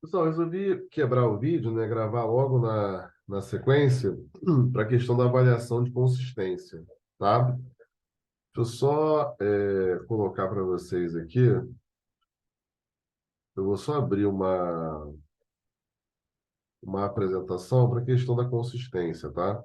Pessoal, resolvi quebrar o vídeo, né? Gravar logo na sequência para a questão da avaliação de consistência, tá? Deixa eu só colocar para vocês aqui. Eu vou só abrir uma apresentação para a questão da consistência, tá?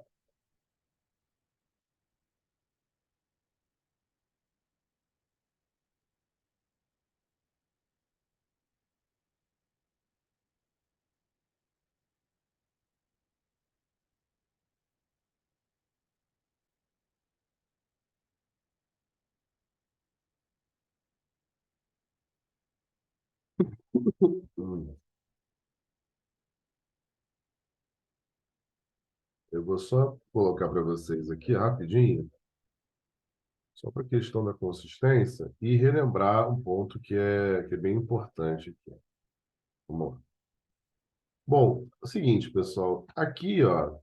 Hum. Eu vou só colocar para vocês aqui rapidinho, só para a questão da consistência e relembrar um ponto que é bem importante aqui. Vamos lá. Bom, é o seguinte, pessoal. Aqui, ó,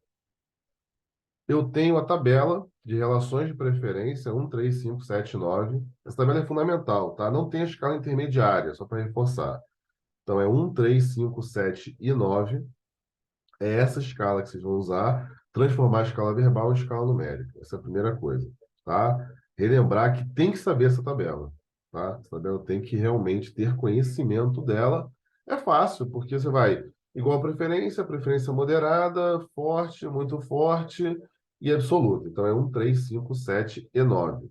eu tenho a tabela de relações de preferência 1, 3, 5, 7, 9. Essa tabela é fundamental, tá? Não tem a escala intermediária, só para reforçar. Então, é 1, 3, 5, 7 e 9. É essa escala que vocês vão usar, transformar a escala verbal em escala numérica. Essa é a primeira coisa, tá? Relembrar que tem que saber essa tabela, tá? Essa tabela tem que realmente ter conhecimento dela. É fácil, porque você vai igual preferência, preferência moderada, forte, muito forte e absoluta. Então, é 1, 3, 5, 7 e 9.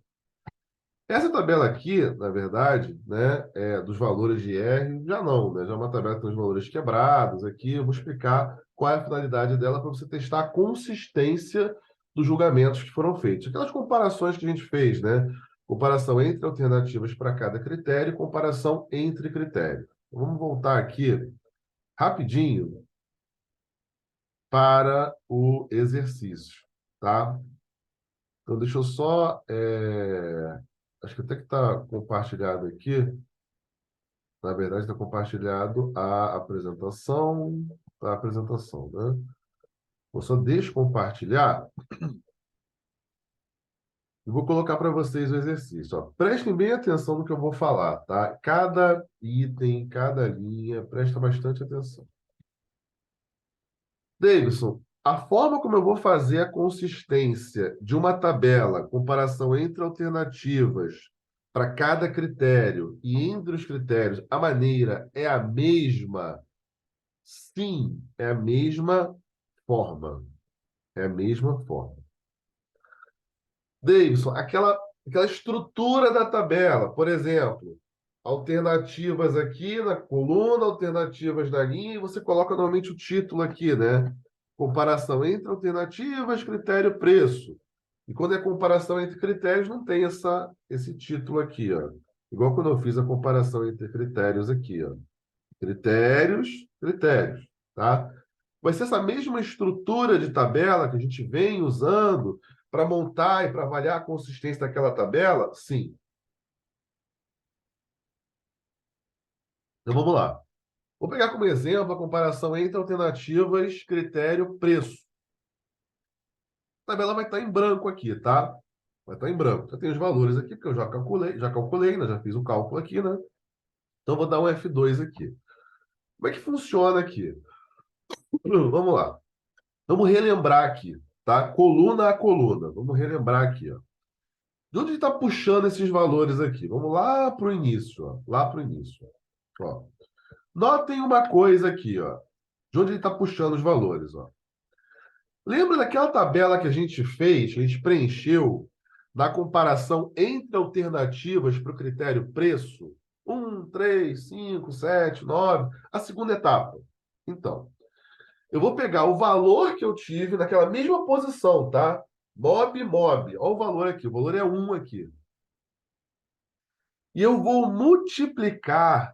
Essa tabela aqui, na verdade, né, dos valores de R, já não, né? Já é uma tabela que tem os valores quebrados aqui. Eu vou explicar qual é a finalidade dela para você testar a consistência dos julgamentos que foram feitos. Aquelas comparações que a gente fez, né? Comparação entre alternativas para cada critério e comparação entre critérios. Então, vamos voltar aqui rapidinho para o exercício, tá? Então, deixa eu só. Acho que até que está compartilhado aqui. Na verdade, está compartilhado a apresentação, né? Vou só descompartilhar e vou colocar para vocês o exercício. Ó. Prestem bem atenção no que eu vou falar, tá? Cada item, cada linha, presta bastante atenção. Davidson, a forma como eu vou fazer a consistência de uma tabela, comparação entre alternativas para cada critério e entre os critérios, a maneira é a mesma? Sim, é a mesma forma. É a mesma forma. Davidson, aquela estrutura da tabela, por exemplo, alternativas aqui na coluna, alternativas na linha, e você coloca normalmente o título aqui, né? Comparação entre alternativas, critério, preço. E quando é comparação entre critérios, não tem esse título aqui, ó. Igual quando eu fiz a comparação entre critérios aqui, ó. Critérios, critérios, tá? Vai ser essa mesma estrutura de tabela que a gente vem usando para montar e para avaliar a consistência daquela tabela? Sim. Então vamos lá. Vou pegar como exemplo a comparação entre alternativas, critério, preço. A tabela vai estar em branco aqui, tá? Vai estar em branco. Já tem os valores aqui, porque eu já calculei, né? Já fiz o cálculo aqui, né? Então vou dar um F2 aqui. Como é que funciona aqui? Vamos lá. Vamos relembrar aqui, tá? Coluna a coluna. Vamos relembrar aqui, ó. De onde está puxando esses valores aqui? Vamos lá para o início, ó. Lá para o início. Ó. Notem uma coisa aqui, ó. De onde ele está puxando os valores, ó. Lembra daquela tabela que a gente fez, que a gente preencheu na comparação entre alternativas para o critério preço? 1, 3, 5, 7, 9. A segunda etapa. Então, eu vou pegar o valor que eu tive naquela mesma posição, tá? Mob. Olha o valor aqui. O valor é 1 aqui. E eu vou multiplicar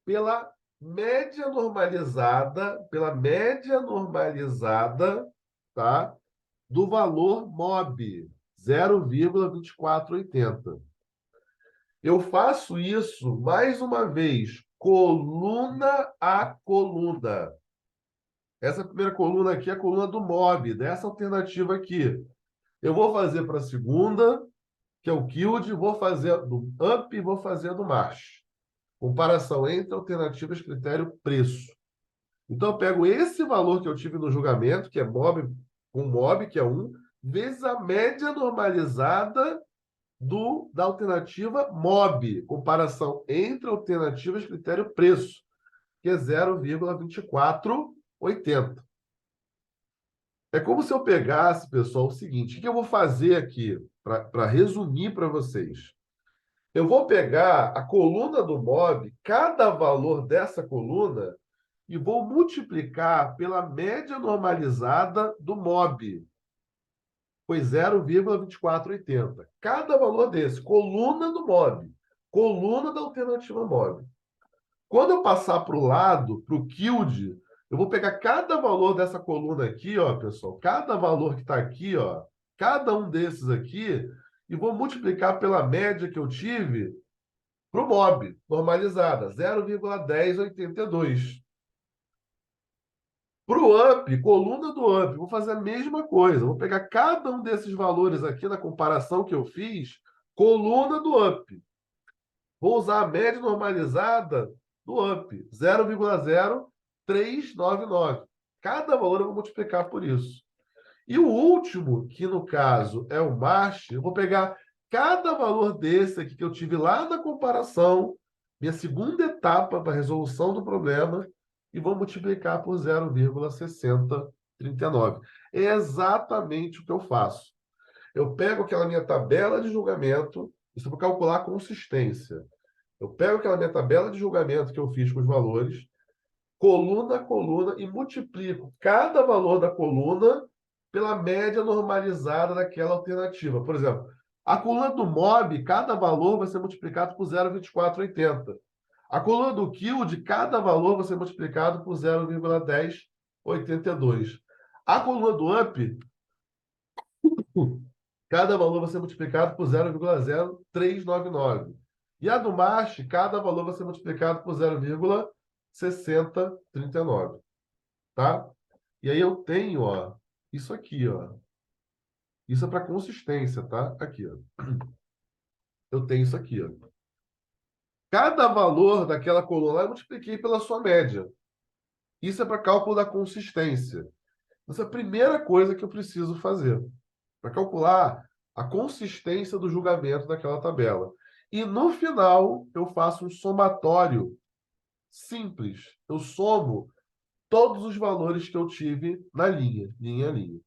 pela média normalizada, tá? Do valor MOB, 0,2480. Eu faço isso mais uma vez, coluna a coluna. Essa primeira coluna aqui é a coluna do MOB, dessa alternativa aqui. Eu vou fazer para a segunda, que é o Guild, vou fazer do Up e vou fazer do March. Comparação entre alternativas, critério, preço. Então, eu pego esse valor que eu tive no julgamento, que é MOB, com MOB, que é 1, vezes a média normalizada da alternativa MOB, comparação entre alternativas, critério, preço, que é 0,2480. É como se eu pegasse, pessoal, o seguinte: o que eu vou fazer aqui, para resumir para vocês? Eu vou pegar a coluna do MOB, cada valor dessa coluna, e vou multiplicar pela média normalizada do MOB. Foi 0,2480. Cada valor desse, coluna do MOB, coluna da alternativa MOB. Quando eu passar para o lado, para o Yield, eu vou pegar cada valor dessa coluna aqui, ó, pessoal, cada valor que está aqui, ó, cada um desses aqui, e vou multiplicar pela média que eu tive para o MOB, normalizada, 0,1082. Para o UP, coluna do UP, vou fazer a mesma coisa. Vou pegar cada um desses valores aqui na comparação que eu fiz, coluna do UP. Vou usar a média normalizada do UP, 0,0399. Cada valor eu vou multiplicar por isso. E o último, que no caso é o MASH, eu vou pegar cada valor desse aqui que eu tive lá na comparação, minha segunda etapa para a resolução do problema, e vou multiplicar por 0,6039. É exatamente o que eu faço. Eu pego aquela minha tabela de julgamento, isso para calcular a consistência. Eu pego aquela minha tabela de julgamento que eu fiz com os valores, coluna a coluna, e multiplico cada valor da coluna pela média normalizada daquela alternativa. Por exemplo, a coluna do MOB, cada valor vai ser multiplicado por 0,2480. A coluna do Yield, cada valor vai ser multiplicado por 0,1082. A coluna do UP, cada valor vai ser multiplicado por 0,0399. E a do MASH, cada valor vai ser multiplicado por 0,6039. Tá? E aí eu tenho, ó, isso aqui, ó. Isso é para consistência, tá? Aqui, ó. Eu tenho isso aqui, ó. Cada valor daquela coluna lá eu multipliquei pela sua média. Isso é para cálculo da consistência. Essa é a primeira coisa que eu preciso fazer para calcular a consistência do julgamento daquela tabela. E no final, eu faço um somatório simples. Eu somo todos os valores que eu tive na linha a linha.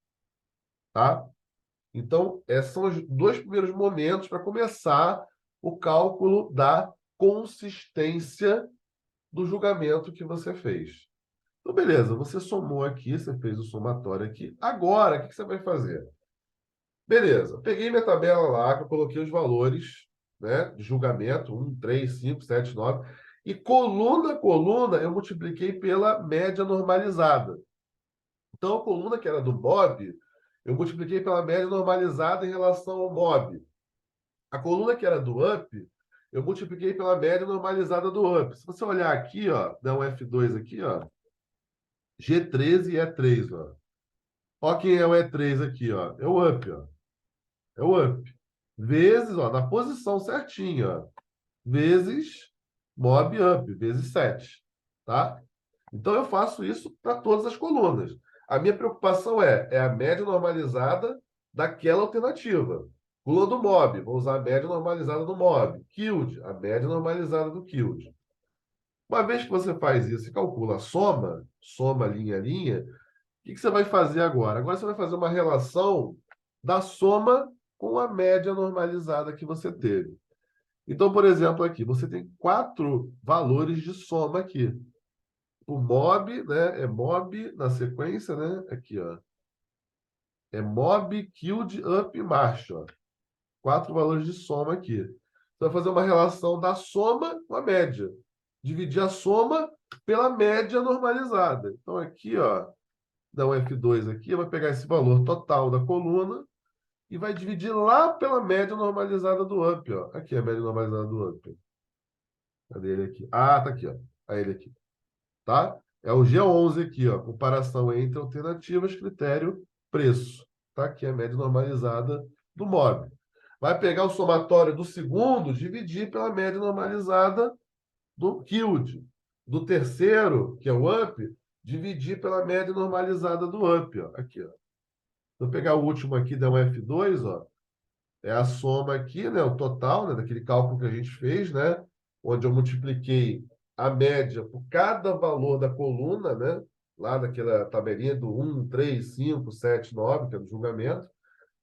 Tá? Então, esses são os dois primeiros momentos para começar o cálculo da consistência do julgamento que você fez. Então, beleza, você somou aqui, você fez o somatório aqui. Agora, o que você vai fazer? Beleza, peguei minha tabela lá, que eu coloquei os valores, né, de julgamento, 1, 3, 5, 7, 9, e coluna a coluna eu multipliquei pela média normalizada. Então, a coluna que era do MOB, eu multipliquei pela média normalizada em relação ao MOB. A coluna que era do UP, eu multipliquei pela média normalizada do UP. Se você olhar aqui, ó, dá um F2 aqui, ó, G13 e E3, ó. Ó quem é o E3 aqui, ó. É o UP, ó. É o UP. Vezes, ó, na posição certinha, ó. Vezes MOB UP, vezes 7, tá? Então, eu faço isso para todas as colunas. A minha preocupação é a média normalizada daquela alternativa. Coluna do MOB, vou usar a média normalizada do MOB. Yield, a média normalizada do Yield. Uma vez que você faz isso e calcula a soma, soma linha a linha, o que você vai fazer agora? Agora você vai fazer uma relação da soma com a média normalizada que você teve. Então, por exemplo, aqui, você tem 4 valores de soma aqui. O MOB, né? É MOB na sequência, né? Aqui, ó. É MOB, Yield, UP e MASH, ó. 4 valores de soma aqui. Você vai fazer uma relação da soma com a média. Dividir a soma pela média normalizada. Então, aqui, ó, dá um F2 aqui, vai pegar esse valor total da coluna e vai dividir lá pela média normalizada do UP, ó. Aqui a média normalizada do UP. Cadê ele aqui? Ah, tá aqui, ó. Aí ele aqui. Tá? É o G11 aqui, ó, comparação entre alternativas, critério, preço. Tá? Aqui é a média normalizada do MOB. Vai pegar o somatório do segundo, dividir pela média normalizada do yield. Do terceiro, que é o up, dividir pela média normalizada do up. Ó. Aqui, ó. Se eu pegar o último aqui, der um F2, ó, é a soma aqui, né, o total, né, daquele cálculo que a gente fez, né, onde eu multipliquei a média por cada valor da coluna, né, lá daquela tabelinha do 1, 3, 5, 7, 9, que é do julgamento.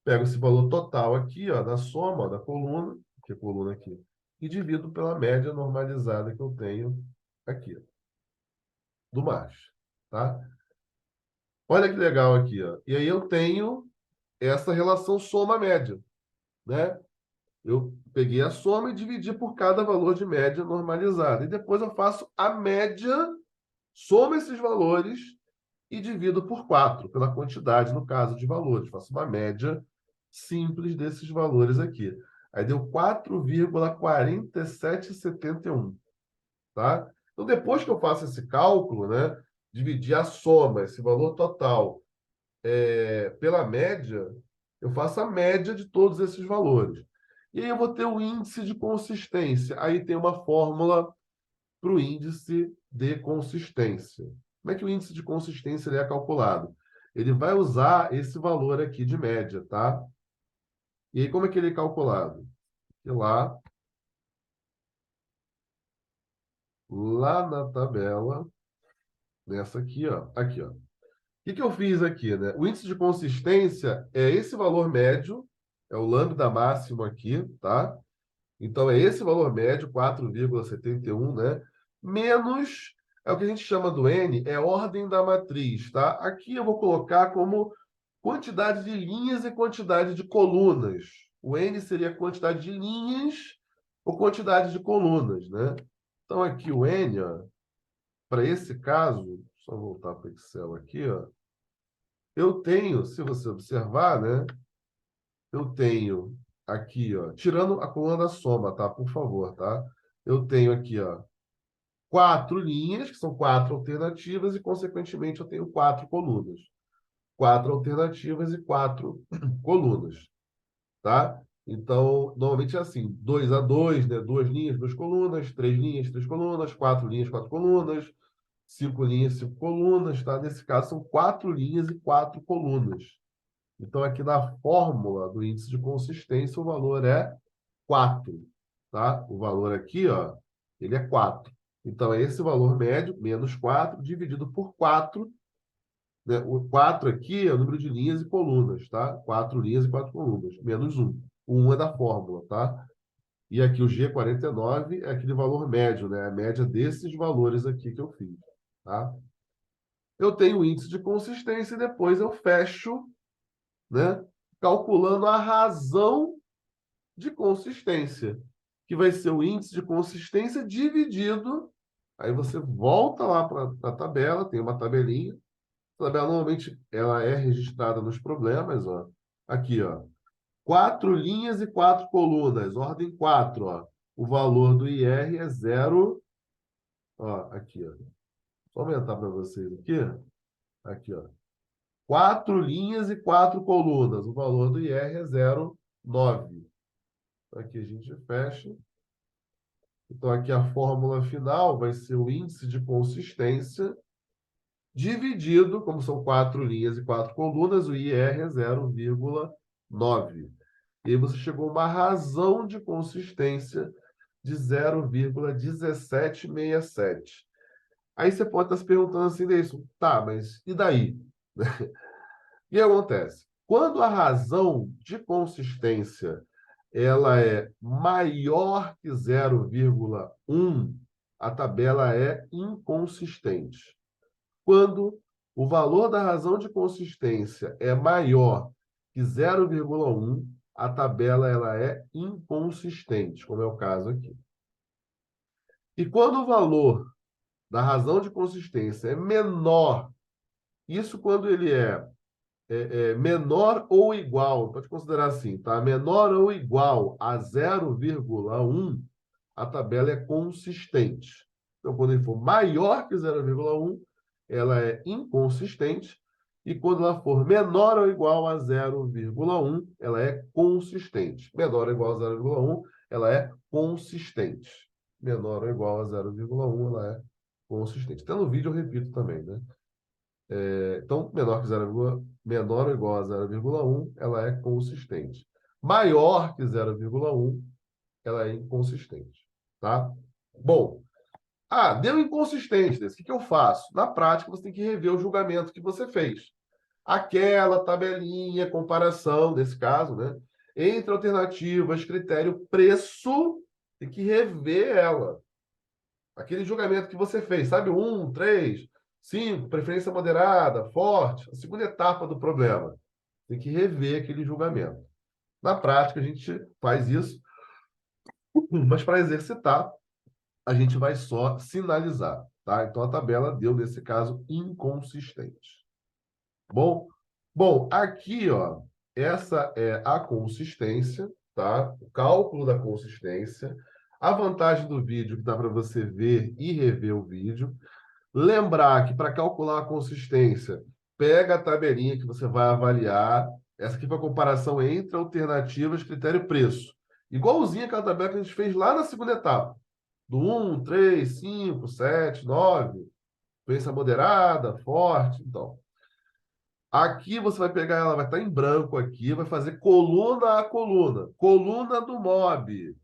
Pego esse valor total aqui, ó, da soma, ó, da coluna, que é a coluna aqui, e divido pela média normalizada que eu tenho aqui, do macho, tá? Olha que legal aqui, ó. E aí eu tenho essa relação soma-média, né? Eu peguei a soma e dividi por cada valor de média normalizada. E depois eu faço a média, somo esses valores e divido por 4 pela quantidade, no caso, de valores. Faço uma média simples desses valores aqui. Aí deu 4,4771, tá? Então, depois que eu faço esse cálculo, né, dividir a soma, esse valor total, pela média, eu faço a média de todos esses valores. E aí eu vou ter o índice de consistência. Aí tem uma fórmula para o índice de consistência. Como é que o índice de consistência ele é calculado? Ele vai usar esse valor aqui de média, tá? E aí como é que ele é calculado? E lá na tabela, nessa aqui, ó. Aqui, ó. O que que eu fiz aqui, né? O índice de consistência é esse valor médio, é o lambda máximo aqui, tá? Então, é esse valor médio, 4,71, né? Menos, é o que a gente chama do N, é ordem da matriz, tá? Aqui eu vou colocar como quantidade de linhas e quantidade de colunas. O N seria a quantidade de linhas ou quantidade de colunas, né? Então, aqui o N, ó, para esse caso, só voltar para o Excel aqui, ó, eu tenho, se você observar, né? Eu tenho aqui, ó, tirando a coluna da soma, tá? Por favor, tá? Eu tenho aqui, ó, 4 linhas, que são 4 alternativas, e, consequentemente, eu tenho 4 colunas. 4 alternativas e 4 colunas, tá? Então, normalmente é assim, 2 a 2, né? 2 linhas, 2 colunas, 3 linhas, 3 colunas, 4 linhas, 4 colunas, 5 linhas, 5 colunas, tá? Nesse caso, são 4 linhas e 4 colunas. Então, aqui na fórmula do índice de consistência, o valor é 4, tá? O valor aqui, ó, ele é 4. Então, é esse valor médio, menos 4, dividido por 4, né? O 4 aqui é o número de linhas e colunas, tá? 4 linhas e 4 colunas, menos 1. O 1 é da fórmula, tá? E aqui o G49 é aquele valor médio, né? A média desses valores aqui que eu fiz, tá? Eu tenho o índice de consistência e depois eu fecho, né? Calculando a razão de consistência, que vai ser o índice de consistência dividido. Aí você volta lá para a tabela, tem uma tabelinha. A tabela normalmente ela é registrada nos problemas, ó. Aqui, ó. 4 linhas e 4 colunas, ordem 4, ó. O valor do IR é zero. Ó, aqui, ó. Vou aumentar para vocês aqui. Aqui, ó. 4 linhas e 4 colunas. O valor do IR é 0,9. Aqui a gente fecha. Então, aqui a fórmula final vai ser o índice de consistência dividido, como são 4 linhas e 4 colunas, o IR é 0,9. E aí você chegou a uma razão de consistência de 0,1767. Aí você pode estar se perguntando assim, Deison, tá, mas e daí? O que acontece? Quando a razão de consistência ela é maior que 0,1, a tabela é inconsistente. Quando o valor da razão de consistência é maior que 0,1, a tabela ela é inconsistente, como é o caso aqui. E quando o valor da razão de consistência é menor, isso quando ele é menor ou igual, pode considerar assim, tá? Menor ou igual a 0,1, a tabela é consistente. Então, quando ele for maior que 0,1, ela é inconsistente. E quando ela for menor ou igual a 0,1, ela é consistente. Menor ou igual a 0,1, ela é consistente. menor ou igual a 0,1, ela é consistente. Até no vídeo eu repito também, né? Então, menor ou igual a 0,1, ela é consistente. Maior que 0,1, ela é inconsistente, tá? Bom, deu inconsistente desse. O que que eu faço? Na prática, você tem que rever o julgamento que você fez. Aquela tabelinha, comparação, nesse caso, né? Entre alternativas, critério, preço, tem que rever ela. Aquele julgamento que você fez, sabe? 1, 3, 5, preferência moderada, forte, a segunda etapa do problema. Tem que rever aquele julgamento. Na prática, a gente faz isso, mas para exercitar, a gente vai só sinalizar, tá? Então, a tabela deu, nesse caso, inconsistente. Bom, bom, aqui, ó, essa é a consistência, tá? O cálculo da consistência. A vantagem do vídeo que dá para você ver e rever o vídeo. Lembrar que para calcular a consistência, pega a tabelinha que você vai avaliar. Essa aqui foi a comparação entre alternativas, critério e preço. Igualzinha aquela tabela que a gente fez lá na segunda etapa. Do 1, 3, 5, 7, 9. Doença moderada, forte. Então, aqui você vai pegar, ela vai estar em branco aqui, vai fazer coluna a coluna. Coluna do MOB.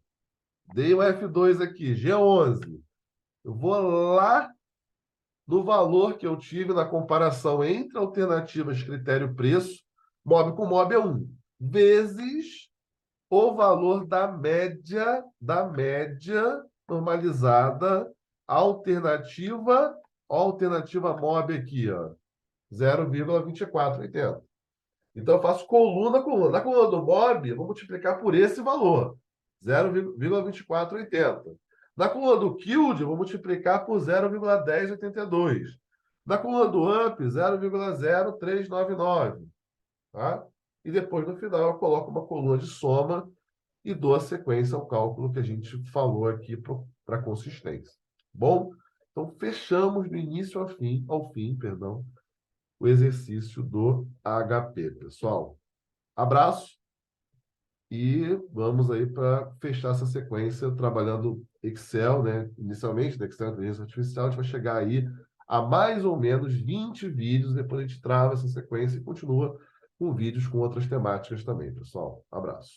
Dei o F2 aqui, G11. Eu vou lá no valor que eu tive na comparação entre alternativas critério-preço, MOB com MOB é 1, vezes o valor da média normalizada alternativa MOB aqui, ó, 0,2480. Então, eu faço coluna a coluna. Na coluna do MOB, eu vou multiplicar por esse valor, 0,2480. Na coluna do Yield, eu vou multiplicar por 0,1082. Na coluna do AMP, 0,0399. Tá? E depois, no final, eu coloco uma coluna de soma e dou a sequência ao cálculo que a gente falou aqui para consistência. Bom? Então, fechamos do início ao fim, perdão, o exercício do HP, pessoal. Abraço e vamos aí para fechar essa sequência trabalhando Excel, né? Inicialmente, da Excel Inteligência Artificial, a gente vai chegar aí a mais ou menos 20 vídeos, depois a gente trava essa sequência e continua com vídeos com outras temáticas também, pessoal. Abraço.